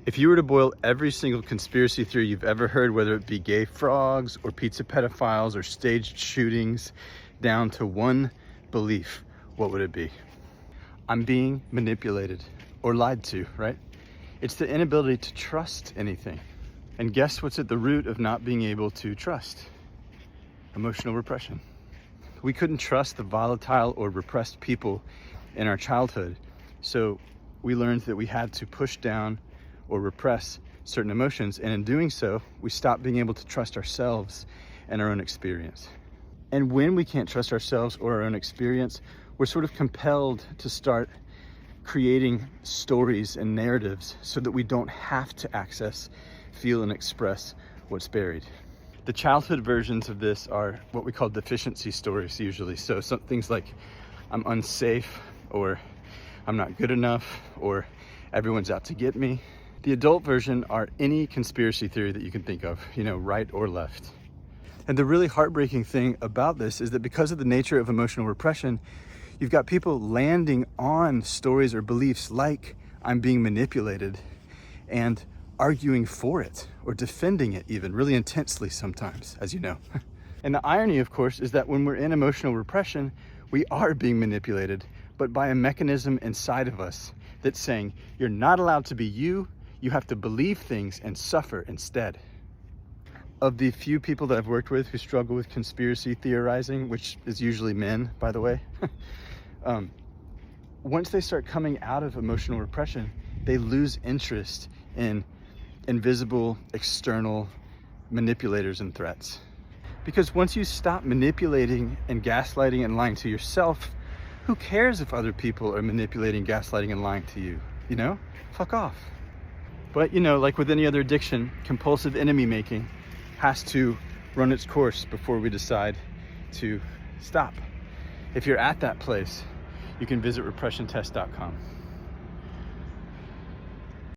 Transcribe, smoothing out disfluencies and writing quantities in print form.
If you were to boil every single conspiracy theory you've ever heard, whether it be gay frogs or pizza pedophiles or staged shootings, down to one belief, what would it be? I'm being manipulated or lied to, right? It's the inability to trust anything. And guess what's at the root of not being able to trust? Emotional repression. We couldn't trust the volatile or repressed people in our childhood. So we learned that we had to push down or repress certain emotions. And in doing so, we stopped being able to trust ourselves and our own experience. And when we can't trust ourselves or our own experience, we're sort of compelled to start creating stories and narratives so that we don't have to access, feel, and express what's buried. The childhood versions of this are what we call deficiency stories usually. So some things like I'm unsafe, or I'm not good enough, or everyone's out to get me. The adult version are any conspiracy theory that you can think of, right or left. And the really heartbreaking thing about this is that because of the nature of emotional repression, you've got people landing on stories or beliefs like I'm being manipulated and arguing for it or defending it even really intensely sometimes, as you know. And the irony, of course, is that when we're in emotional repression, we are being manipulated, but by a mechanism inside of us that's saying, you're not allowed to be you, you have to believe things and suffer instead. Of the few people that I've worked with who struggle with conspiracy theorizing, which is usually men, by the way, once they start coming out of emotional repression, they lose interest in invisible, external manipulators and threats. Because once you stop manipulating and gaslighting and lying to yourself, who cares if other people are manipulating, gaslighting, and lying to you? Fuck off. But like with any other addiction, compulsive enemy making has to run its course before we decide to stop. If you're at that place, you can visit repressiontest.com.